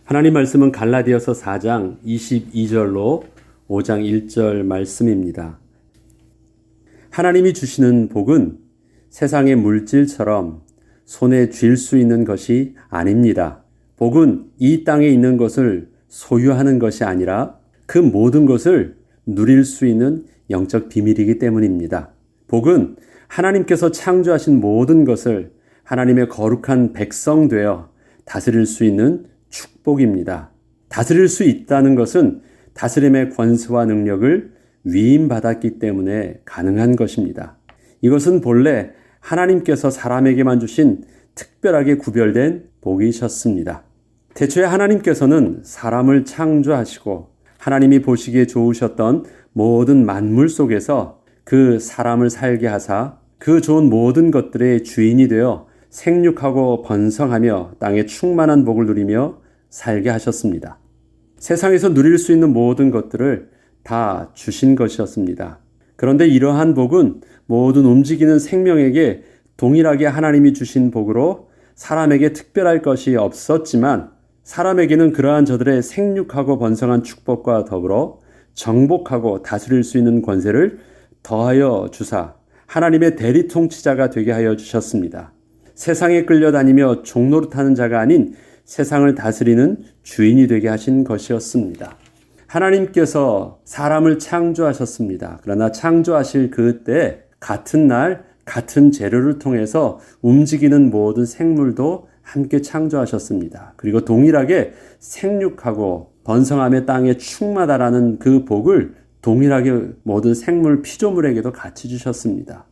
하나님 말씀은 갈라디아서 4장 22절로 5장 1절 말씀입니다. 하나님이 주시는 복은 세상의 물질처럼 손에 쥘 수 있는 것이 아닙니다. 복은 이 땅에 있는 것을 소유하는 것이 아니라 그 모든 것을 누릴 수 있는 영적 비밀이기 때문입니다. 복은 하나님께서 창조하신 모든 것을 하나님의 거룩한 백성 되어 다스릴 수 있는 축복입니다. 다스릴 수 있다는 것은 다스림의 권세와 능력을 위임받았기 때문에 가능한 것입니다. 이것은 본래 하나님께서 사람에게만 주신 특별하게 구별된 복이셨습니다. 태초에 하나님께서는 사람을 창조하시고 하나님이 보시기에 좋으셨던 모든 만물 속에서 그 사람을 살게 하사 그 좋은 모든 것들의 주인이 되어 생육하고 번성하며 땅에 충만한 복을 누리며 살게 하셨습니다. 세상에서 누릴 수 있는 모든 것들을 다 주신 것이었습니다. 그런데 이러한 복은 모든 움직이는 생명에게 동일하게 하나님이 주신 복으로 사람에게 특별할 것이 없었지만 사람에게는 그러한 저들의 생육하고 번성한 축복과 더불어 정복하고 다스릴 수 있는 권세를 더하여 주사 하나님의 대리 통치자가 되게 하여 주셨습니다. 세상에 끌려다니며 종노릇하는 자가 아닌 세상을 다스리는 주인이 되게 하신 것이었습니다. 하나님께서 사람을 창조하셨습니다. 그러나 창조하실 그때 같은 날 같은 재료를 통해서 움직이는 모든 생물도 함께 창조하셨습니다. 그리고 동일하게 생육하고 번성함의 땅에 충만하다라는 그 복을 동일하게 모든 생물 피조물에게도 같이 주셨습니다.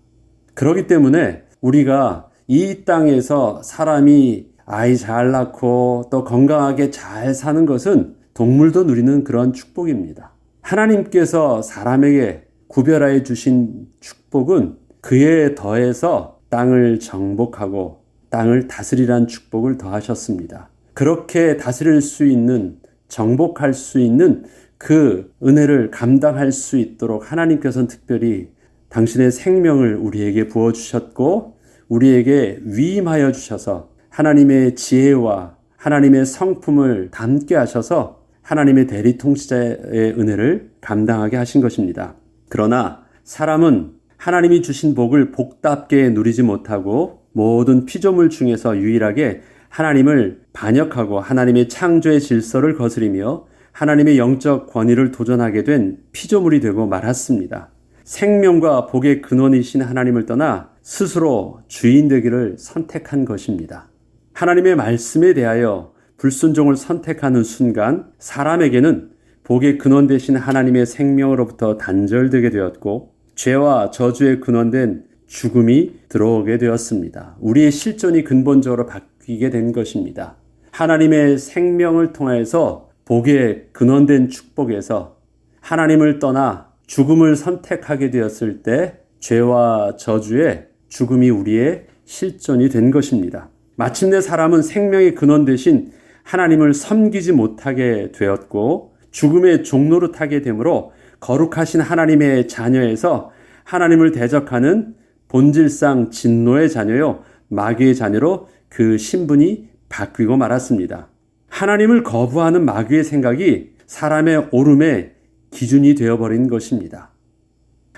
그렇기 때문에 우리가 이 땅에서 사람이 아이 잘 낳고 또 건강하게 잘 사는 것은 동물도 누리는 그런 축복입니다. 하나님께서 사람에게 구별하여 주신 축복은 그에 더해서 땅을 정복하고 땅을 다스리란 축복을 더하셨습니다. 그렇게 다스릴 수 있는, 정복할 수 있는 그 은혜를 감당할 수 있도록 하나님께서는 특별히 당신의 생명을 우리에게 부어주셨고 우리에게 위임하여 주셔서 하나님의 지혜와 하나님의 성품을 담게 하셔서 하나님의 대리 통치자의 은혜를 감당하게 하신 것입니다. 그러나 사람은 하나님이 주신 복을 복답게 누리지 못하고 모든 피조물 중에서 유일하게 하나님을 반역하고 하나님의 창조의 질서를 거스리며 하나님의 영적 권위를 도전하게 된 피조물이 되고 말았습니다. 생명과 복의 근원이신 하나님을 떠나 스스로 주인 되기를 선택한 것입니다. 하나님의 말씀에 대하여 불순종을 선택하는 순간 사람에게는 복의 근원 되신 하나님의 생명으로부터 단절되게 되었고 죄와 저주의 근원된 죽음이 들어오게 되었습니다. 우리의 실존이 근본적으로 바뀌게 된 것입니다. 하나님의 생명을 통해서 복의 근원된 축복에서 하나님을 떠나 죽음을 선택하게 되었을 때 죄와 저주의 죽음이 우리의 실존이 된 것입니다. 마침내 사람은 생명의 근원 대신 하나님을 섬기지 못하게 되었고 죽음의 종노릇하게 되므로 거룩하신 하나님의 자녀에서 하나님을 대적하는 본질상 진노의 자녀요 마귀의 자녀로 그 신분이 바뀌고 말았습니다. 하나님을 거부하는 마귀의 생각이 사람의 오름의 기준이 되어버린 것입니다.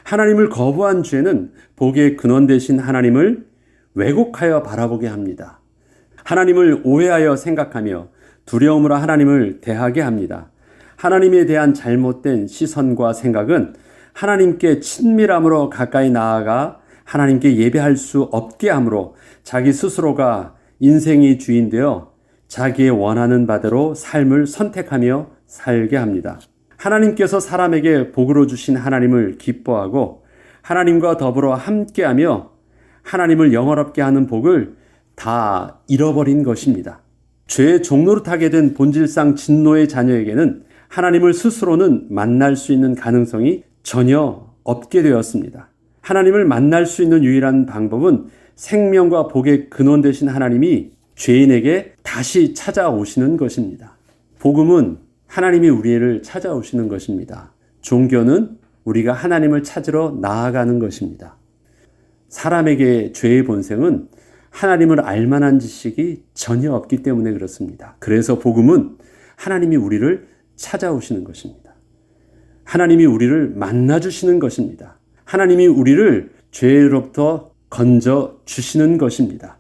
하나님을 거부한 죄는 복의 근원 되신 하나님을 왜곡하여 바라보게 합니다. 하나님을 오해하여 생각하며 두려움으로 하나님을 대하게 합니다. 하나님에 대한 잘못된 시선과 생각은 하나님께 친밀함으로 가까이 나아가 하나님께 예배할 수 없게 하므로 자기 스스로가 인생의 주인 되어 자기의 원하는 바대로 삶을 선택하며 살게 합니다. 하나님께서 사람에게 복으로 주신 하나님을 기뻐하고 하나님과 더불어 함께하며 하나님을 영원롭게 하는 복을 다 잃어버린 것입니다. 죄의 종노릇하게 된 본질상 진노의 자녀에게는 하나님을 스스로는 만날 수 있는 가능성이 전혀 없게 되었습니다. 하나님을 만날 수 있는 유일한 방법은 생명과 복의 근원 되신 하나님이 죄인에게 다시 찾아오시는 것입니다. 복음은 하나님이 우리를 찾아오시는 것입니다. 종교는 우리가 하나님을 찾으러 나아가는 것입니다. 사람에게 죄의 본성은 하나님을 알만한 지식이 전혀 없기 때문에 그렇습니다. 그래서 복음은 하나님이 우리를 찾아오시는 것입니다. 하나님이 우리를 만나주시는 것입니다. 하나님이 우리를 죄로부터 건져 주시는 것입니다.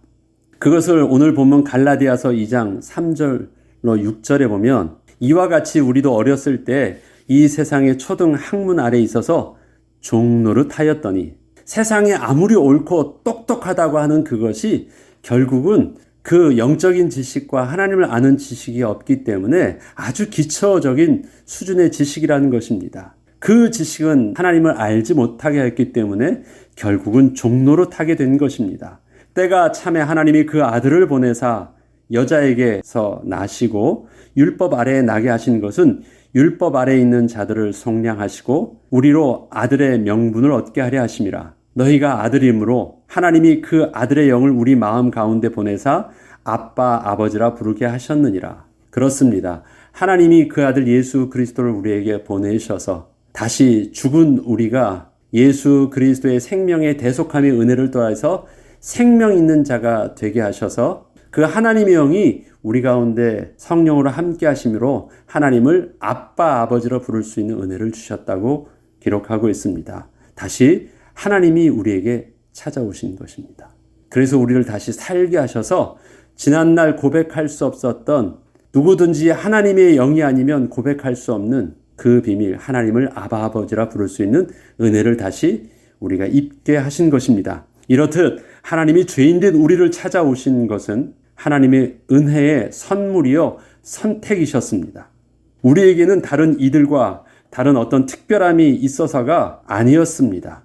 그것을 오늘 본문 갈라디아서 2장 3절로 6절에 보면 이와 같이 우리도 어렸을 때 이 세상의 초등 학문 아래 있어서 종노릇하였더니 세상에 아무리 옳고 똑똑하다고 하는 그것이 결국은 그 영적인 지식과 하나님을 아는 지식이 없기 때문에 아주 기초적인 수준의 지식이라는 것입니다. 그 지식은 하나님을 알지 못하게 했기 때문에 결국은 종노릇하게 된 것입니다. 때가 참에 하나님이 그 아들을 보내사 여자에게서 나시고 율법 아래에 나게 하신 것은 율법 아래에 있는 자들을 속량하시고 우리로 아들의 명분을 얻게 하려 하심이라. 너희가 아들이므로 하나님이 그 아들의 영을 우리 마음 가운데 보내사 아빠 아버지라 부르게 하셨느니라. 그렇습니다. 하나님이 그 아들 예수 그리스도를 우리에게 보내셔서 다시 죽은 우리가 예수 그리스도의 생명의 대속함의 은혜를 더해서 생명 있는 자가 되게 하셔서 그 하나님의 영이 우리 가운데 성령으로 함께 하심으로 하나님을 아빠 아버지로 부를 수 있는 은혜를 주셨다고 기록하고 있습니다. 다시 하나님이 우리에게 찾아오신 것입니다. 그래서 우리를 다시 살게 하셔서 지난날 고백할 수 없었던 누구든지 하나님의 영이 아니면 고백할 수 없는 그 비밀, 하나님을 아바 아버지라 부를 수 있는 은혜를 다시 우리가 입게 하신 것입니다. 이렇듯 하나님이 죄인된 우리를 찾아오신 것은 하나님의 은혜의 선물이요 선택이셨습니다. 우리에게는 다른 이들과 다른 어떤 특별함이 있어서가 아니었습니다.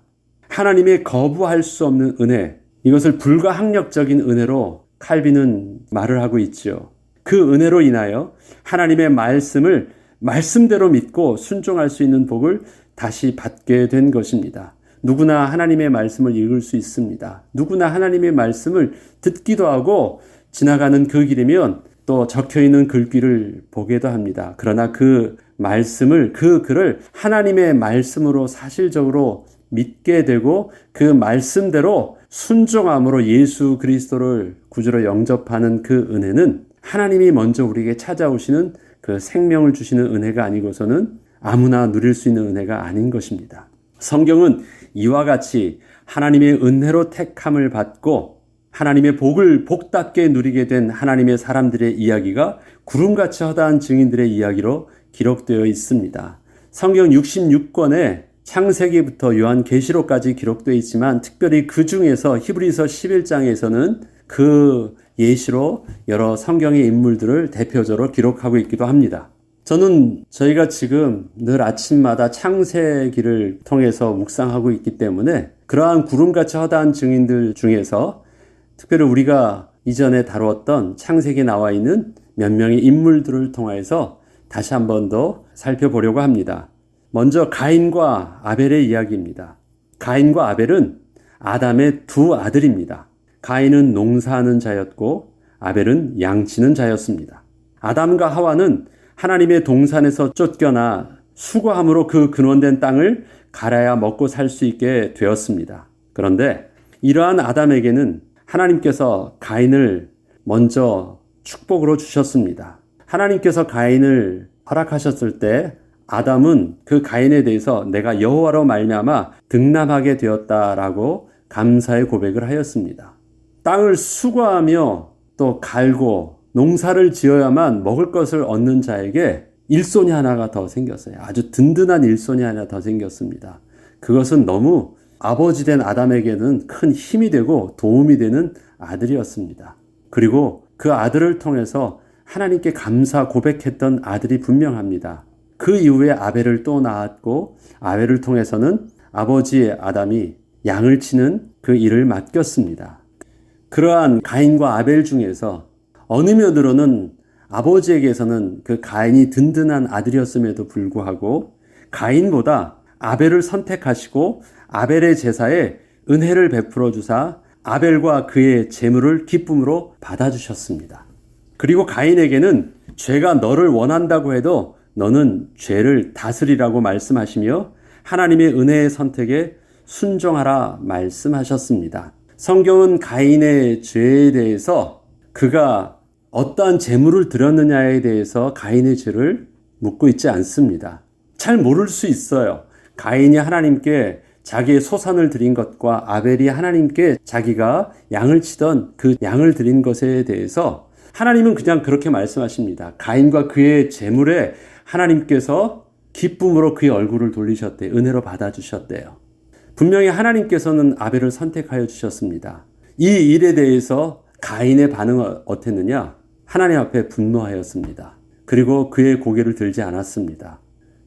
하나님의 거부할 수 없는 은혜, 이것을 불가항력적인 은혜로 칼빈은 말을 하고 있지요. 그 은혜로 인하여 하나님의 말씀을 말씀대로 믿고 순종할 수 있는 복을 다시 받게 된 것입니다. 누구나 하나님의 말씀을 읽을 수 있습니다. 누구나 하나님의 말씀을 듣기도 하고 지나가는 그 길이면 또 적혀있는 글귀를 보기도 합니다. 그러나 그 말씀을, 그 글을 하나님의 말씀으로 사실적으로 믿게 되고 그 말씀대로 순종함으로 예수 그리스도를 구주로 영접하는 그 은혜는 하나님이 먼저 우리에게 찾아오시는 그 생명을 주시는 은혜가 아니고서는 아무나 누릴 수 있는 은혜가 아닌 것입니다. 성경은 이와 같이 하나님의 은혜로 택함을 받고 하나님의 복을 복답게 누리게 된 하나님의 사람들의 이야기가 구름같이 허다한 증인들의 이야기로 기록되어 있습니다. 성경 66권에 창세기부터 요한계시록까지 기록되어 있지만 특별히 그 중에서 히브리서 11장에서는 그 예시로 여러 성경의 인물들을 대표적으로 기록하고 있기도 합니다. 저는 저희가 지금 늘 아침마다 창세기를 통해서 묵상하고 있기 때문에 그러한 구름같이 허다한 증인들 중에서 특별히 우리가 이전에 다루었던 창세기에 나와 있는 몇 명의 인물들을 통해서 다시 한 번 더 살펴보려고 합니다. 먼저 가인과 아벨의 이야기입니다. 가인과 아벨은 아담의 두 아들입니다. 가인은 농사하는 자였고 아벨은 양치는 자였습니다. 아담과 하와는 하나님의 동산에서 쫓겨나 수고함으로 그 근원된 땅을 갈아야 먹고 살 수 있게 되었습니다. 그런데 이러한 아담에게는 하나님께서 가인을 먼저 축복으로 주셨습니다. 하나님께서 가인을 허락하셨을 때 아담은 그 가인에 대해서 내가 여호와로 말미암아 등남하게 되었다라고 감사의 고백을 하였습니다. 땅을 수고하며 또 갈고 농사를 지어야만 먹을 것을 얻는 자에게 일손이 하나가 더 생겼어요. 아주 든든한 일손이 하나 더 생겼습니다. 그것은 너무 아버지 된 아담에게는 큰 힘이 되고 도움이 되는 아들이었습니다. 그리고 그 아들을 통해서 하나님께 감사 고백했던 아들이 분명합니다. 그 이후에 아벨을 또 낳았고 아벨을 통해서는 아버지 아담이 양을 치는 그 일을 맡겼습니다. 그러한 가인과 아벨 중에서 어느 면으로는 아버지에게서는 그 가인이 든든한 아들이었음에도 불구하고 가인보다 아벨을 선택하시고 아벨의 제사에 은혜를 베풀어 주사 아벨과 그의 재물을 기쁨으로 받아주셨습니다. 그리고 가인에게는 죄가 너를 원한다고 해도 너는 죄를 다스리라고 말씀하시며 하나님의 은혜의 선택에 순종하라 말씀하셨습니다. 성경은 가인의 죄에 대해서 그가 어떠한 제물을 드렸느냐에 대해서 가인의 죄를 묻고 있지 않습니다. 잘 모를 수 있어요. 가인이 하나님께 자기의 소산을 드린 것과 아벨이 하나님께 자기가 양을 치던 그 양을 드린 것에 대해서 하나님은 그냥 그렇게 말씀하십니다. 가인과 그의 제물에 하나님께서 기쁨으로 그의 얼굴을 돌리셨대요. 은혜로 받아주셨대요. 분명히 하나님께서는 아벨을 선택하여 주셨습니다. 이 일에 대해서 가인의 반응은 어땠느냐? 하나님 앞에 분노하였습니다. 그리고 그의 고개를 들지 않았습니다.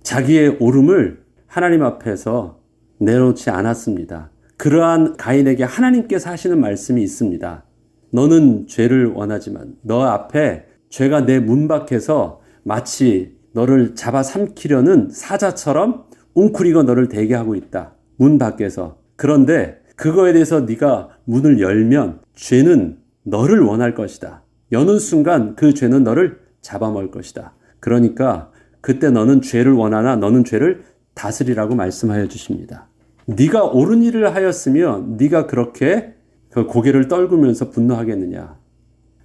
자기의 옳음을 하나님 앞에서 내놓지 않았습니다. 그러한 가인에게 하나님께서 하시는 말씀이 있습니다. 너는 죄를 원하지만 너 앞에 죄가 내 문 밖에서 마치 너를 잡아삼키려는 사자처럼 웅크리고 너를 대게 하고 있다. 문 밖에서. 그런데 그거에 대해서 네가 문을 열면 죄는 너를 원할 것이다. 여는 순간 그 죄는 너를 잡아먹을 것이다. 그러니까 그때 너는 죄를 원하나 너는 죄를 다스리라고 말씀하여 주십니다. 네가 옳은 일을 하였으면 네가 그렇게 그 고개를 떨구면서 분노하겠느냐.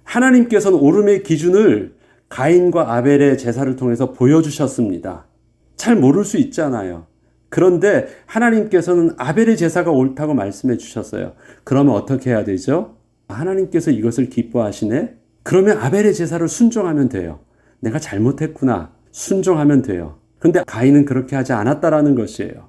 하나님께서는 옳음의 기준을 가인과 아벨의 제사를 통해서 보여주셨습니다. 잘 모를 수 있잖아요. 그런데 하나님께서는 아벨의 제사가 옳다고 말씀해 주셨어요. 그러면 어떻게 해야 되죠? 하나님께서 이것을 기뻐하시네? 그러면 아벨의 제사를 순종하면 돼요. 내가 잘못했구나. 순종하면 돼요. 근데 가인은 그렇게 하지 않았다라는 것이에요.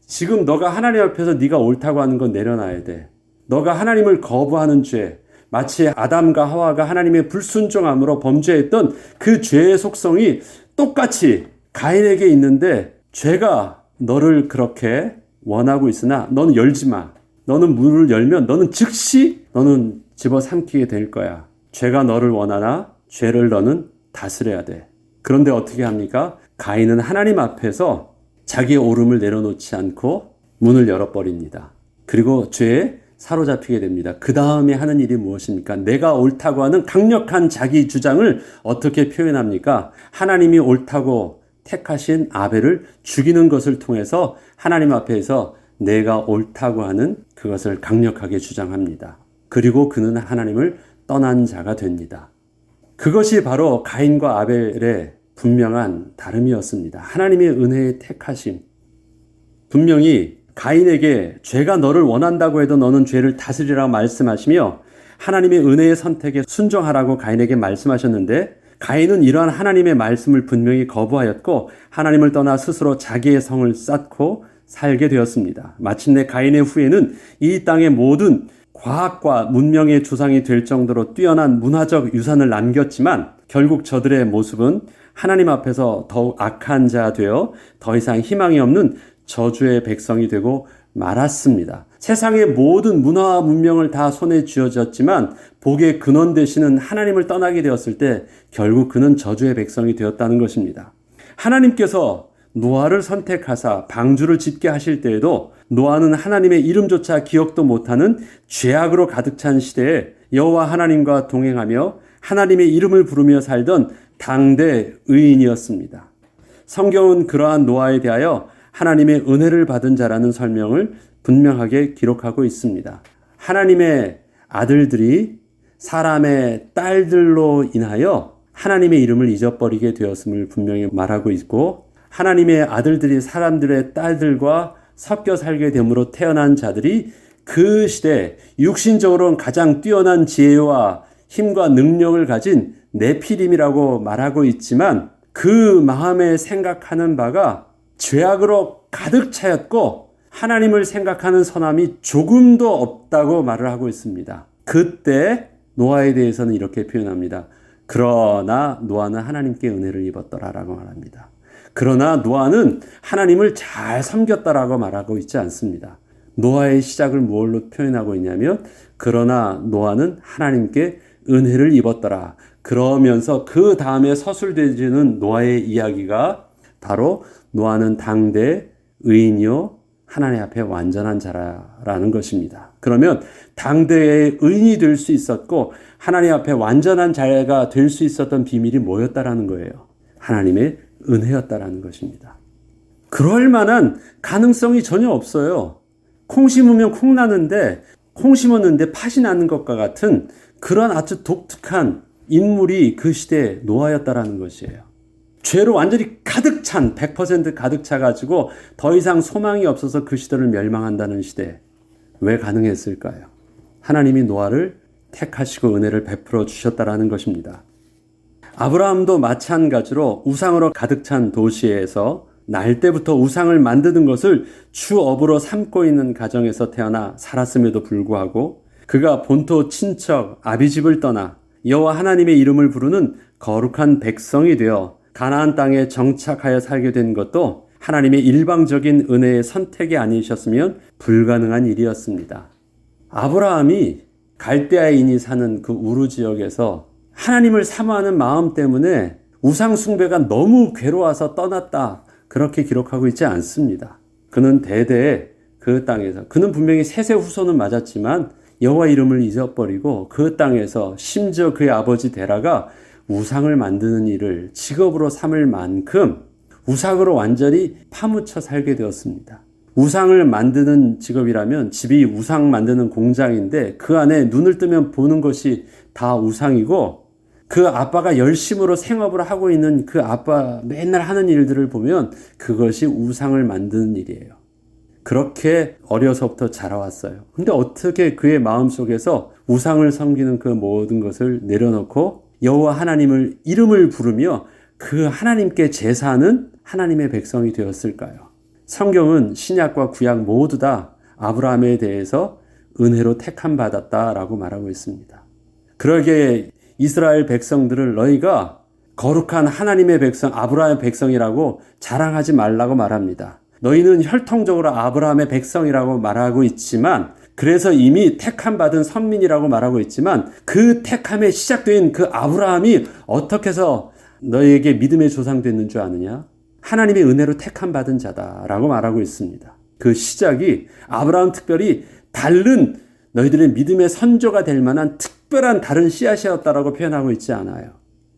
지금 너가 하나님 앞에서 네가 옳다고 하는 건 내려놔야 돼. 너가 하나님을 거부하는 죄, 마치 아담과 하와가 하나님의 불순종함으로 범죄했던 그 죄의 속성이 똑같이 가인에게 있는데 죄가 너를 그렇게 원하고 있으나 너는 열지 마. 너는 문을 열면 너는 즉시 너는 집어삼키게 될 거야. 죄가 너를 원하나 죄를 너는 다스려야 돼. 그런데 어떻게 합니까? 가인은 하나님 앞에서 자기의 옳음을 내려놓지 않고 문을 열어버립니다. 그리고 죄에 사로잡히게 됩니다. 그 다음에 하는 일이 무엇입니까? 내가 옳다고 하는 강력한 자기 주장을 어떻게 표현합니까? 하나님이 옳다고 택하신 아벨을 죽이는 것을 통해서 하나님 앞에서 내가 옳다고 하는 그것을 강력하게 주장합니다. 그리고 그는 하나님을 떠난 자가 됩니다. 그것이 바로 가인과 아벨의 분명한 다름이었습니다. 하나님의 은혜의 택하심. 분명히 가인에게 죄가 너를 원한다고 해도 너는 죄를 다스리라고 말씀하시며 하나님의 은혜의 선택에 순종하라고 가인에게 말씀하셨는데 가인은 이러한 하나님의 말씀을 분명히 거부하였고 하나님을 떠나 스스로 자기의 성을 쌓고 살게 되었습니다. 마침내 가인의 후예는 이 땅의 모든 과학과 문명의 조상이 될 정도로 뛰어난 문화적 유산을 남겼지만 결국 저들의 모습은 하나님 앞에서 더욱 악한 자 되어 더 이상 희망이 없는 저주의 백성이 되고 말았습니다. 세상의 모든 문화와 문명을 다 손에 쥐어졌지만 복의 근원 되시는 하나님을 떠나게 되었을 때 결국 그는 저주의 백성이 되었다는 것입니다. 하나님께서 노아를 선택하사 방주를 짓게 하실 때에도 노아는 하나님의 이름조차 기억도 못하는 죄악으로 가득 찬 시대에 여호와 하나님과 동행하며 하나님의 이름을 부르며 살던 당대 의인이었습니다. 성경은 그러한 노아에 대하여 하나님의 은혜를 받은 자라는 설명을 분명하게 기록하고 있습니다. 하나님의 아들들이 사람의 딸들로 인하여 하나님의 이름을 잊어버리게 되었음을 분명히 말하고 있고 하나님의 아들들이 사람들의 딸들과 섞여 살게 됨으로 태어난 자들이 그 시대 육신적으로는 가장 뛰어난 지혜와 힘과 능력을 가진 네피림이라고 말하고 있지만 그 마음에 생각하는 바가 죄악으로 가득 차였고 하나님을 생각하는 선함이 조금도 없다고 말을 하고 있습니다. 그때 노아에 대해서는 이렇게 표현합니다. 그러나 노아는 하나님께 은혜를 입었더라라고 말합니다. 그러나 노아는 하나님을 잘 섬겼다라고 말하고 있지 않습니다. 노아의 시작을 무엇로 표현하고 있냐면 그러나 노아는 하나님께 은혜를 입었더라. 그러면서 그 다음에 서술되지는 노아의 이야기가 바로 노아는 당대 의인이요 하나님 앞에 완전한 자라는 것입니다. 그러면 당대의 의인이 될 수 있었고 하나님 앞에 완전한 자가 될 수 있었던 비밀이 뭐였다라는 거예요? 하나님의 은혜였다라는 것입니다. 그럴 만한 가능성이 전혀 없어요. 콩 심으면 콩 나는데 콩 심었는데 팥이 나는 것과 같은 그런 아주 독특한 인물이 그 시대에 노아였다라는 것이에요. 죄로 완전히 가득 찬 100% 가득 차가지고 더 이상 소망이 없어서 그 시대를 멸망한다는 시대. 왜 가능했을까요? 하나님이 노아를 택하시고 은혜를 베풀어 주셨다라는 것입니다. 아브라함도 마찬가지로 우상으로 가득 찬 도시에서 날 때부터 우상을 만드는 것을 주업으로 삼고 있는 가정에서 태어나 살았음에도 불구하고 그가 본토 친척 아비집을 떠나 여호와 하나님의 이름을 부르는 거룩한 백성이 되어 가나안 땅에 정착하여 살게 된 것도 하나님의 일방적인 은혜의 선택이 아니셨으면 불가능한 일이었습니다. 아브라함이 갈대아인이 사는 그 우르 지역에서 하나님을 사모하는 마음 때문에 우상 숭배가 너무 괴로워서 떠났다. 그렇게 기록하고 있지 않습니다. 그는 대대에 그 땅에서 그는 분명히 셋의 후손은 맞았지만 여호와 이름을 잊어버리고 그 땅에서 심지어 그의 아버지 데라가 우상을 만드는 일을 직업으로 삼을 만큼 우상으로 완전히 파묻혀 살게 되었습니다. 우상을 만드는 직업이라면 집이 우상 만드는 공장인데 그 안에 눈을 뜨면 보는 것이 다 우상이고 그 아빠가 열심으로 생업을 하고 있는 그 아빠 맨날 하는 일들을 보면 그것이 우상을 만드는 일이에요. 그렇게 어려서부터 자라왔어요. 근데 어떻게 그의 마음속에서 우상을 섬기는 그 모든 것을 내려놓고 여호와 하나님을 이름을 부르며 그 하나님께 제사하는 하나님의 백성이 되었을까요? 성경은 신약과 구약 모두 다 아브라함에 대해서 은혜로 택함 받았다라고 말하고 있습니다. 그러기에 이스라엘 백성들을 너희가 거룩한 하나님의 백성, 아브라함의 백성이라고 자랑하지 말라고 말합니다. 너희는 혈통적으로 아브라함의 백성이라고 말하고 있지만 그래서 이미 택함 받은 선민이라고 말하고 있지만 그 택함에 시작된 그 아브라함이 어떻게 해서 너희에게 믿음의 조상 됐는 줄 아느냐? 하나님의 은혜로 택함 받은 자다라고 말하고 있습니다. 그 시작이 아브라함 특별히 다른 너희들의 믿음의 선조가 될 만한 특별한 다른 씨앗이었다라고 표현하고 있지 않아요.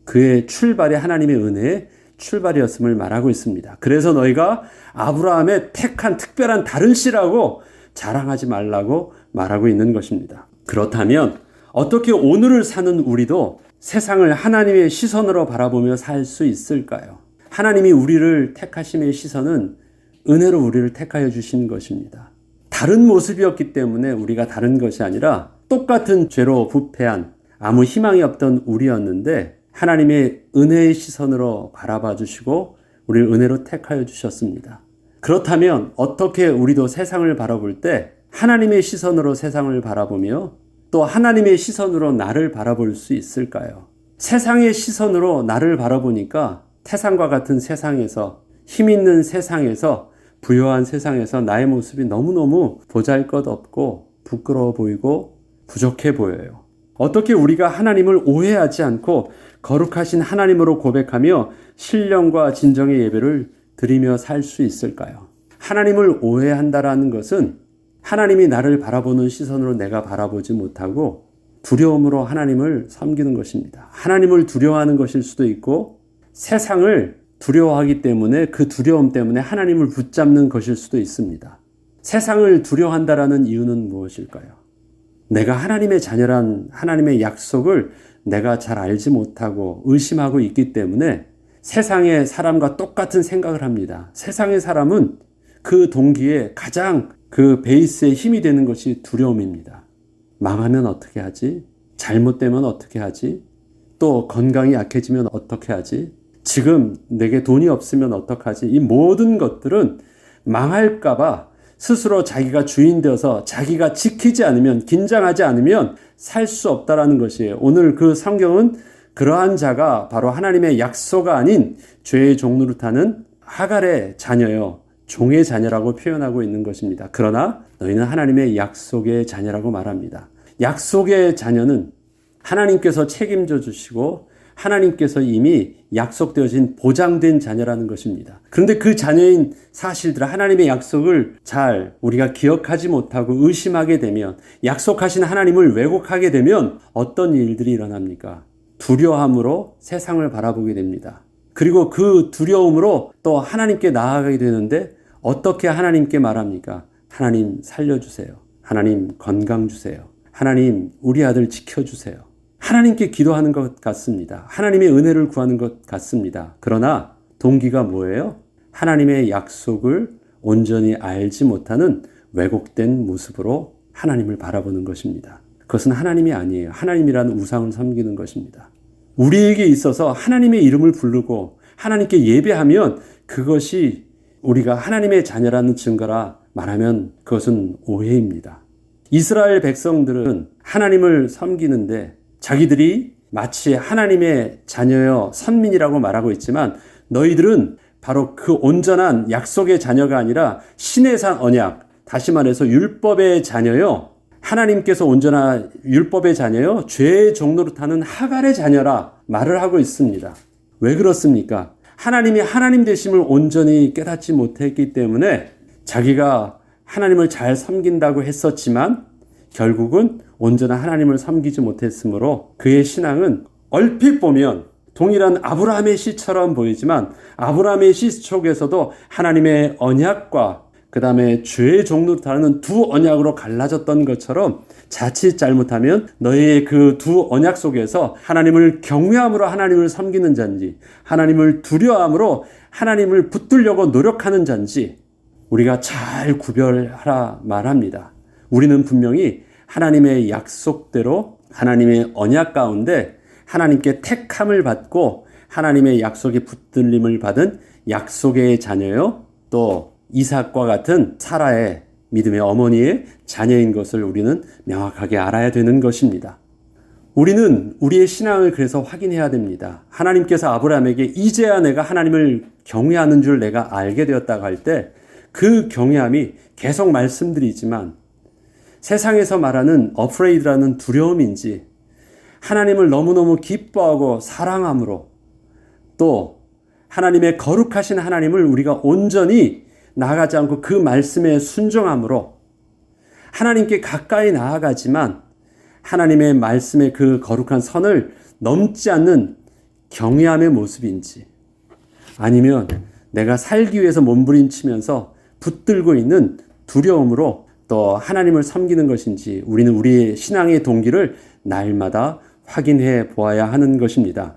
그의 출발이 하나님의 은혜의 출발이었음을 말하고 있습니다. 그래서 너희가 아브라함의 택한 특별한 다른 씨라고 자랑하지 말라고 말하고 있는 것입니다. 그렇다면 어떻게 오늘을 사는 우리도 세상을 하나님의 시선으로 바라보며 살 수 있을까요? 하나님이 우리를 택하심의 시선은 은혜로 우리를 택하여 주신 것입니다. 다른 모습이었기 때문에 우리가 다른 것이 아니라 똑같은 죄로 부패한 아무 희망이 없던 우리였는데 하나님의 은혜의 시선으로 바라봐 주시고 우리를 은혜로 택하여 주셨습니다. 그렇다면 어떻게 우리도 세상을 바라볼 때 하나님의 시선으로 세상을 바라보며 또 하나님의 시선으로 나를 바라볼 수 있을까요? 세상의 시선으로 나를 바라보니까 태산과 같은 세상에서 힘 있는 세상에서 부요한 세상에서 나의 모습이 너무너무 보잘것없고 부끄러워 보이고 부족해 보여요. 어떻게 우리가 하나님을 오해하지 않고 거룩하신 하나님으로 고백하며 신령과 진정의 예배를 드리며 살 수 있을까요? 하나님을 오해한다라는 것은 하나님이 나를 바라보는 시선으로 내가 바라보지 못하고 두려움으로 하나님을 섬기는 것입니다. 하나님을 두려워하는 것일 수도 있고 세상을 두려워하기 때문에 그 두려움 때문에 하나님을 붙잡는 것일 수도 있습니다. 세상을 두려워한다라는 이유는 무엇일까요? 내가 하나님의 자녀란 하나님의 약속을 내가 잘 알지 못하고 의심하고 있기 때문에 세상의 사람과 똑같은 생각을 합니다. 세상의 사람은 그 동기에 가장 그 베이스에 힘이 되는 것이 두려움입니다. 망하면 어떻게 하지? 잘못되면 어떻게 하지? 또 건강이 약해지면 어떻게 하지? 지금 내게 돈이 없으면 어떡하지? 이 모든 것들은 망할까봐 스스로 자기가 주인 되어서 자기가 지키지 않으면, 긴장하지 않으면 살 수 없다라는 것이에요. 오늘 그 성경은 그러한 자가 바로 하나님의 약소가 아닌 죄의 종로를 타는 하갈의 자녀요, 종의 자녀라고 표현하고 있는 것입니다. 그러나 너희는 하나님의 약속의 자녀라고 말합니다. 약속의 자녀는 하나님께서 책임져 주시고 하나님께서 이미 약속되어진 보장된 자녀라는 것입니다. 그런데 그 자녀인 사실들, 하나님의 약속을 잘 우리가 기억하지 못하고 의심하게 되면, 약속하신 하나님을 왜곡하게 되면 어떤 일들이 일어납니까? 두려움으로 세상을 바라보게 됩니다. 그리고 그 두려움으로 또 하나님께 나아가게 되는데 어떻게 하나님께 말합니까? 하나님 살려주세요. 하나님 건강 주세요. 하나님 우리 아들 지켜주세요. 하나님께 기도하는 것 같습니다. 하나님의 은혜를 구하는 것 같습니다. 그러나 동기가 뭐예요? 하나님의 약속을 온전히 알지 못하는 왜곡된 모습으로 하나님을 바라보는 것입니다. 그것은 하나님이 아니에요. 하나님이라는 우상을 섬기는 것입니다. 우리에게 있어서 하나님의 이름을 부르고 하나님께 예배하면 그것이 우리가 하나님의 자녀라는 증거라 말하면 그것은 오해입니다. 이스라엘 백성들은 하나님을 섬기는데 자기들이 마치 하나님의 자녀여 선민이라고 말하고 있지만 너희들은 바로 그 온전한 약속의 자녀가 아니라 신의 산 언약, 다시 말해서 율법의 자녀요. 하나님께서 온전한 율법의 자녀요. 죄의 종로로 타는 하갈의 자녀라 말을 하고 있습니다. 왜 그렇습니까? 하나님이 하나님 되심을 온전히 깨닫지 못했기 때문에 자기가 하나님을 잘 섬긴다고 했었지만 결국은 온전한 하나님을 섬기지 못했으므로 그의 신앙은 얼핏 보면 동일한 아브라함의 시처럼 보이지만 아브라함의 시 속에서도 하나님의 언약과 그 다음에 죄의 종로로 다루는 두 언약으로 갈라졌던 것처럼 자칫 잘못하면 너희의 그 두 언약 속에서 하나님을 경외함으로 하나님을 섬기는 자인지 하나님을 두려워함으로 하나님을 붙들려고 노력하는 자인지 우리가 잘 구별하라 말합니다. 우리는 분명히 하나님의 약속대로 하나님의 언약 가운데 하나님께 택함을 받고 하나님의 약속에 붙들림을 받은 약속의 자녀요. 또 이삭과 같은 사라의 믿음의 어머니의 자녀인 것을 우리는 명확하게 알아야 되는 것입니다. 우리는 우리의 신앙을 그래서 확인해야 됩니다. 하나님께서 아브라함에게 이제야 내가 하나님을 경외하는 줄 내가 알게 되었다고 할 때 그 경외함이 계속 말씀드리지만 세상에서 말하는 afraid라는 두려움인지 하나님을 너무너무 기뻐하고 사랑함으로 또 하나님의 거룩하신 하나님을 우리가 온전히 나아가지 않고 그 말씀에 순종함으로 하나님께 가까이 나아가지만 하나님의 말씀의 그 거룩한 선을 넘지 않는 경외함의 모습인지 아니면 내가 살기 위해서 몸부림치면서 붙들고 있는 두려움으로 또 하나님을 섬기는 것인지 우리는 우리의 신앙의 동기를 날마다 확인해 보아야 하는 것입니다.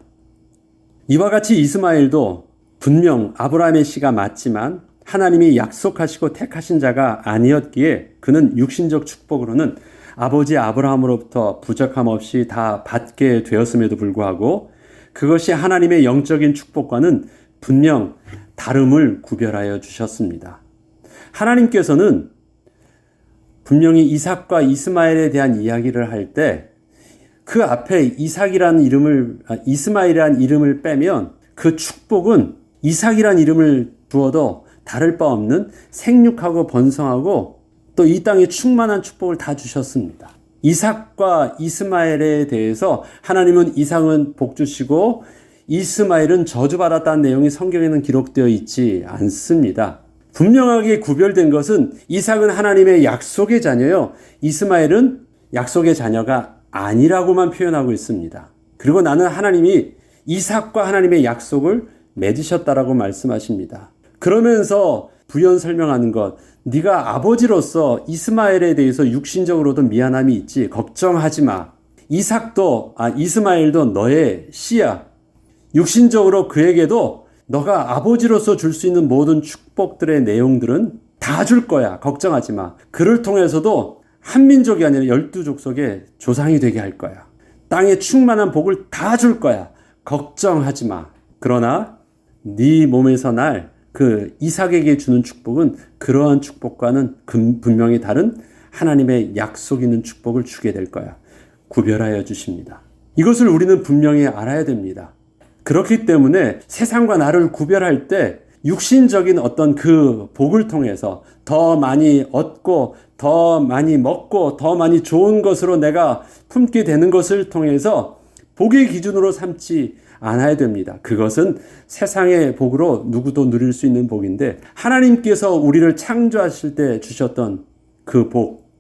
이와 같이 이스마엘도 분명 아브라함의 씨가 맞지만 하나님이 약속하시고 택하신 자가 아니었기에 그는 육신적 축복으로는 아버지 아브라함으로부터 부족함 없이 다 받게 되었음에도 불구하고 그것이 하나님의 영적인 축복과는 분명 다름을 구별하여 주셨습니다. 하나님께서는 분명히 이삭과 이스마엘에 대한 이야기를 할 때 그 앞에 이스마엘이라는 이름을 빼면 그 축복은 이삭이라는 이름을 두어도 다를 바 없는 생육하고 번성하고 또 이 땅에 충만한 축복을 다 주셨습니다. 이삭과 이스마엘에 대해서 하나님은 이삭은 복 주시고 이스마엘은 저주받았다는 내용이 성경에는 기록되어 있지 않습니다. 분명하게 구별된 것은 이삭은 하나님의 약속의 자녀요. 이스마엘은 약속의 자녀가 아니라고만 표현하고 있습니다. 그리고 나는 하나님이 이삭과 하나님의 약속을 맺으셨다라고 말씀하십니다. 그러면서 부연 설명하는 것, 네가 아버지로서 이스마엘에 대해서 육신적으로도 미안함이 있지. 걱정하지 마. 이스마엘도 너의 씨야. 육신적으로 그에게도 너가 아버지로서 줄 수 있는 모든 축복들의 내용들은 다 줄 거야. 걱정하지 마. 그를 통해서도 한 민족이 아니라 12족속의 조상이 되게 할 거야. 땅에 충만한 복을 다 줄 거야. 걱정하지 마. 그러나 네 몸에서 날 그 이삭에게 주는 축복은 그러한 축복과는 분명히 다른 하나님의 약속 있는 축복을 주게 될 거야. 구별하여 주십니다. 이것을 우리는 분명히 알아야 됩니다. 그렇기 때문에 세상과 나를 구별할 때 육신적인 어떤 그 복을 통해서 더 많이 얻고 더 많이 먹고 더 많이 좋은 것으로 내가 품게 되는 것을 통해서 복의 기준으로 삼지 않아야 됩니다. 그것은 세상의 복으로 누구도 누릴 수 있는 복인데 하나님께서 우리를 창조하실 때 주셨던 그 복,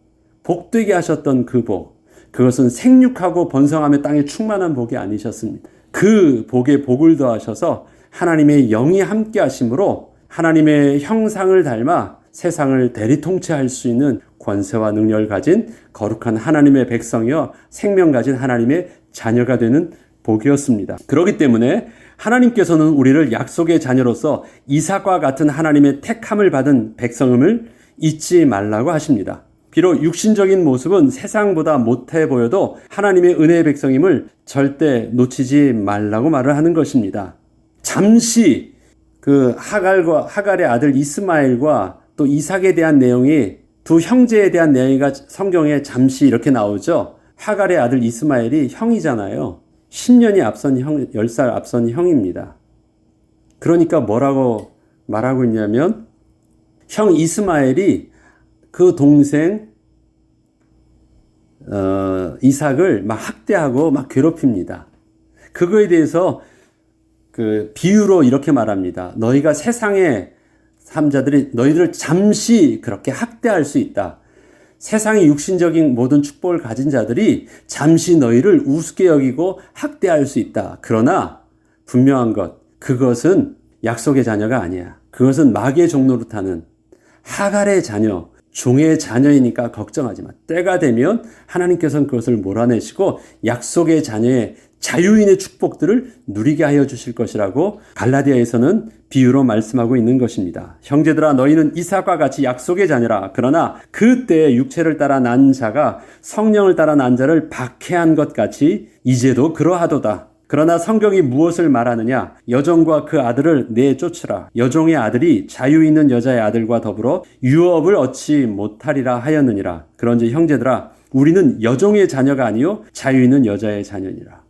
복되게 하셨던 그 복, 그것은 생육하고 번성하며 땅에 충만한 복이 아니셨습니다. 그 복에 복을 더하셔서 하나님의 영이 함께 하심으로 하나님의 형상을 닮아 세상을 대리통치할 수 있는 권세와 능력을 가진 거룩한 하나님의 백성이여 생명 가진 하나님의 자녀가 되는 복이었습니다. 그렇기 때문에 하나님께서는 우리를 약속의 자녀로서 이삭과 같은 하나님의 택함을 받은 백성임을 잊지 말라고 하십니다. 비록 육신적인 모습은 세상보다 못해 보여도 하나님의 은혜의 백성임을 절대 놓치지 말라고 말을 하는 것입니다. 잠시 그 하갈의 아들 이스마엘과 또 이삭에 대한 내용이, 두 형제에 대한 내용이 성경에 잠시 이렇게 나오죠. 하갈의 아들 이스마엘이 형이잖아요. 10년이 앞선 형, 10살 앞선 형입니다. 그러니까 뭐라고 말하고 있냐면, 형 이스마엘이 그 동생 이삭을 막 학대하고 막 괴롭힙니다. 그거에 대해서 그 비유로 이렇게 말합니다. 너희가 세상의 사람들이 너희들을 잠시 그렇게 학대할 수 있다. 세상의 육신적인 모든 축복을 가진 자들이 잠시 너희를 우습게 여기고 학대할 수 있다. 그러나 분명한 것, 그것은 약속의 자녀가 아니야. 그것은 마귀의 종로로 타는 하갈의 자녀, 종의 자녀이니까 걱정하지 마. 때가 되면 하나님께서는 그것을 몰아내시고 약속의 자녀의 자유인의 축복들을 누리게 하여 주실 것이라고 갈라디아에서는 비유로 말씀하고 있는 것입니다. 형제들아, 너희는 이삭과 같이 약속의 자녀라. 그러나 그때 육체를 따라 난 자가 성령을 따라 난 자를 박해한 것 같이 이제도 그러하도다. 그러나 성경이 무엇을 말하느냐? 여종과 그 아들을 내쫓으라. 여종의 아들이 자유 있는 여자의 아들과 더불어 유업을 얻지 못하리라 하였느니라. 그런즉 형제들아, 우리는 여종의 자녀가 아니요 자유 있는 여자의 자녀니라.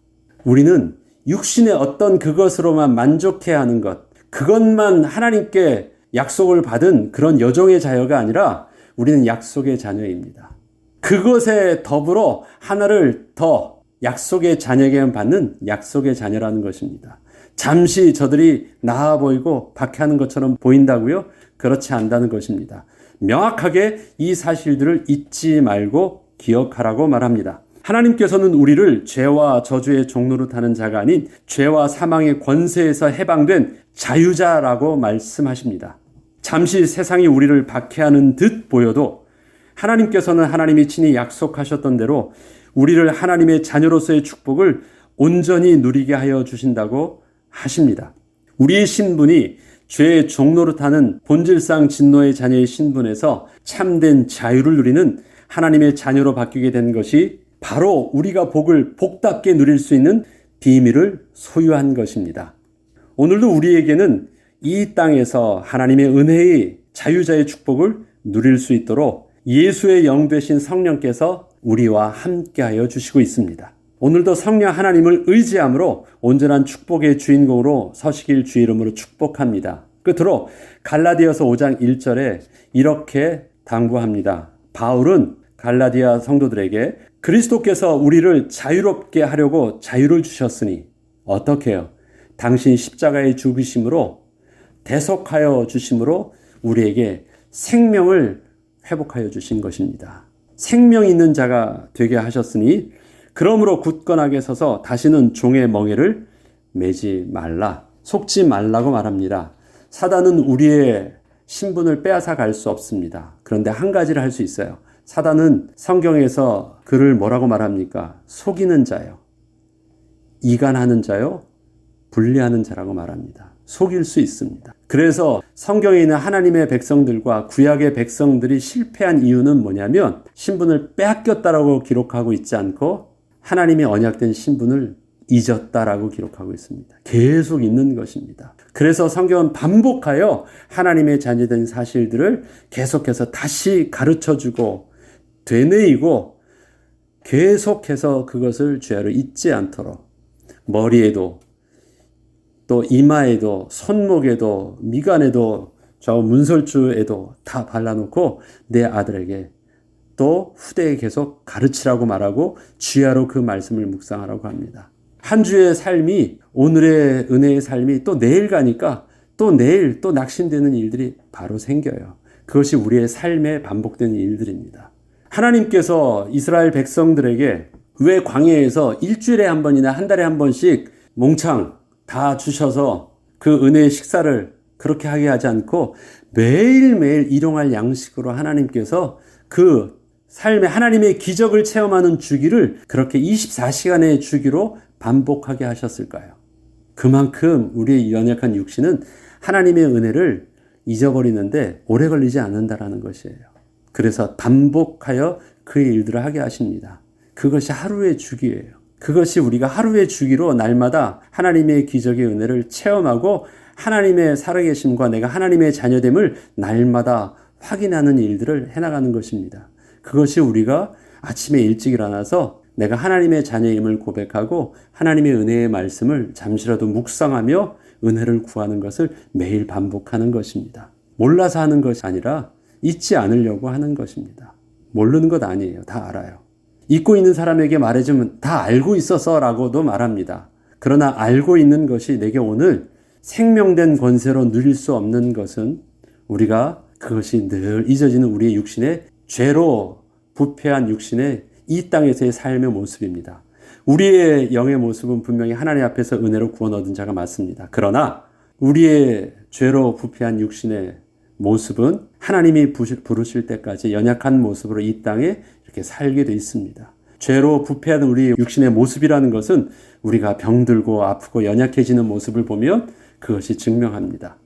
우리는 육신의 어떤 그것으로만 만족해야 하는 것, 그것만 하나님께 약속을 받은 그런 여종의 자녀가 아니라 우리는 약속의 자녀입니다. 그것에 더불어 하나를 더 약속의 자녀에게만 받는 약속의 자녀라는 것입니다. 잠시 저들이 나아 보이고 박해하는 것처럼 보인다고요? 그렇지 않다는 것입니다. 명확하게 이 사실들을 잊지 말고 기억하라고 말합니다. 하나님께서는 우리를 죄와 저주의 종로로 타는 자가 아닌 죄와 사망의 권세에서 해방된 자유자라고 말씀하십니다. 잠시 세상이 우리를 박해하는 듯 보여도 하나님께서는 하나님이 친히 약속하셨던 대로 우리를 하나님의 자녀로서의 축복을 온전히 누리게 하여 주신다고 하십니다. 우리의 신분이 죄의 종로로 타는 본질상 진노의 자녀의 신분에서 참된 자유를 누리는 하나님의 자녀로 바뀌게 된 것이 바로 우리가 복을 복답게 누릴 수 있는 비밀을 소유한 것입니다. 오늘도 우리에게는 이 땅에서 하나님의 은혜의 자유자의 축복을 누릴 수 있도록 예수의 영 되신 성령께서 우리와 함께하여 주시고 있습니다. 오늘도 성령 하나님을 의지함으로 온전한 축복의 주인공으로 서시길 주의 이름으로 축복합니다. 끝으로 갈라디아서 5장 1절에 이렇게 당부합니다. 바울은 갈라디아 성도들에게 그리스도께서 우리를 자유롭게 하려고 자유를 주셨으니 어떻게 해요? 당신 십자가의 죽으심으로 대속하여 주심으로 우리에게 생명을 회복하여 주신 것입니다. 생명 있는 자가 되게 하셨으니 그러므로 굳건하게 서서 다시는 종의 멍에를 매지 말라, 속지 말라고 말합니다. 사단은 우리의 신분을 빼앗아 갈 수 없습니다. 그런데 한 가지를 할 수 있어요. 사단은 성경에서 그를 뭐라고 말합니까? 속이는 자요, 이간하는 자요, 분리하는 자라고 말합니다. 속일 수 있습니다. 그래서 성경에 있는 하나님의 백성들과 구약의 백성들이 실패한 이유는 뭐냐면 신분을 빼앗겼다라고 기록하고 있지 않고 하나님의 언약된 신분을 잊었다라고 기록하고 있습니다. 계속 있는 것입니다. 그래서 성경은 반복하여 하나님의 자녀된 사실들을 계속해서 다시 가르쳐주고 되뇌이고 계속해서 그것을 죄로 잊지 않도록 머리에도 또 이마에도 손목에도 미간에도 저 문설주에도 다 발라놓고 내 아들에게 또 후대에 계속 가르치라고 말하고 주야로 그 말씀을 묵상하라고 합니다. 한 주의 삶이, 오늘의 은혜의 삶이 또 내일 가니까 또 내일 또 낙심되는 일들이 바로 생겨요. 그것이 우리의 삶에 반복되는 일들입니다. 하나님께서 이스라엘 백성들에게 왜 광야에서 일주일에 한 번이나 한 달에 한 번씩 몽창 다 주셔서 그 은혜의 식사를 그렇게 하게 하지 않고 매일매일 일용할 양식으로 하나님께서 그 삶에 하나님의 기적을 체험하는 주기를 그렇게 24시간의 주기로 반복하게 하셨을까요? 그만큼 우리의 연약한 육신은 하나님의 은혜를 잊어버리는데 오래 걸리지 않는다라는 것이에요. 그래서 반복하여 그의 일들을 하게 하십니다. 그것이 하루의 주기예요. 그것이 우리가 하루의 주기로 날마다 하나님의 기적의 은혜를 체험하고 하나님의 살아계심과 내가 하나님의 자녀됨을 날마다 확인하는 일들을 해나가는 것입니다. 그것이 우리가 아침에 일찍 일어나서 내가 하나님의 자녀임을 고백하고 하나님의 은혜의 말씀을 잠시라도 묵상하며 은혜를 구하는 것을 매일 반복하는 것입니다. 몰라서 하는 것이 아니라 잊지 않으려고 하는 것입니다. 모르는 것 아니에요. 다 알아요. 잊고 있는 사람에게 말해주면 다 알고 있어서 라고도 말합니다. 그러나 알고 있는 것이 내게 오늘 생명된 권세로 누릴 수 없는 것은 우리가 그것이 늘 잊어지는 우리의 육신의 죄로 부패한 육신의 이 땅에서의 삶의 모습입니다. 우리의 영의 모습은 분명히 하나님 앞에서 은혜로 구원 얻은 자가 맞습니다. 그러나 우리의 죄로 부패한 육신의 모습은 하나님이 부르실 때까지 연약한 모습으로 이 땅에 이렇게 살게 돼 있습니다. 죄로 부패한 우리 육신의 모습이라는 것은 우리가 병들고 아프고 연약해지는 모습을 보면 그것이 증명합니다.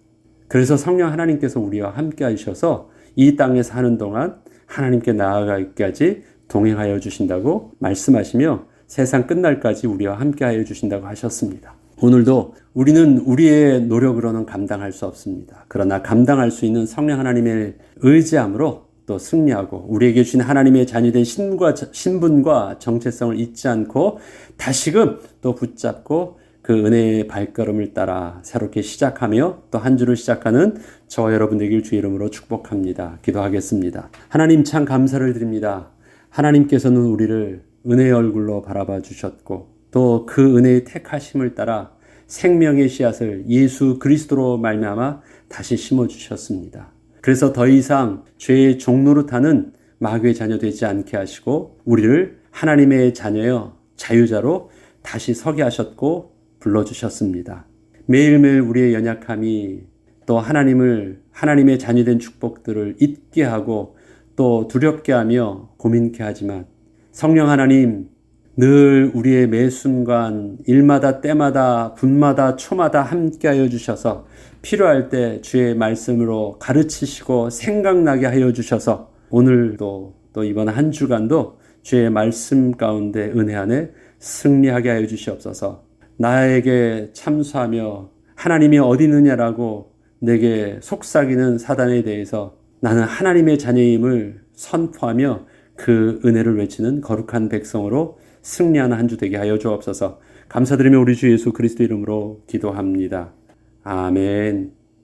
그래서 성령 하나님께서 우리와 함께 하셔서 이 땅에 사는 동안 하나님께 나아가기까지 동행하여 주신다고 말씀하시며 세상 끝날까지 우리와 함께 하여 주신다고 하셨습니다. 오늘도 우리는 우리의 노력으로는 감당할 수 없습니다. 그러나 감당할 수 있는 성령 하나님의 의지함으로 또 승리하고 우리에게 주신 하나님의 자녀된 신분과 정체성을 잊지 않고 다시금 또 붙잡고 그 은혜의 발걸음을 따라 새롭게 시작하며 또 한 주를 시작하는 저와 여러분 되길 주의 이름으로 축복합니다. 기도하겠습니다. 하나님 참 감사를 드립니다. 하나님께서는 우리를 은혜의 얼굴로 바라봐 주셨고 또 그 은혜의 택하심을 따라 생명의 씨앗을 예수 그리스도로 말미암아 다시 심어 주셨습니다. 그래서 더 이상 죄의 종노릇하는 마귀의 자녀 되지 않게 하시고 우리를 하나님의 자녀여 자유자로 다시 서게 하셨고 불러주셨습니다. 매일매일 우리의 연약함이 또 하나님의 자녀된 축복들을 잊게 하고 또 두렵게 하며 고민케 하지만 성령 하나님 늘 우리의 매 순간 일마다 때마다 분마다 초마다 함께하여 주셔서 필요할 때 주의 말씀으로 가르치시고 생각나게 하여 주셔서 오늘도 또 이번 한 주간도 주의 말씀 가운데 은혜 안에 승리하게 하여 주시옵소서. 나에게 참수하며 하나님이 어디 있느냐라고 내게 속삭이는 사단에 대해서 나는 하나님의 자녀임을 선포하며 그 은혜를 외치는 거룩한 백성으로 승리하는 한 주 되게 하여 주옵소서. 감사드리며 우리 주 예수 그리스도 이름으로 기도합니다. 아멘.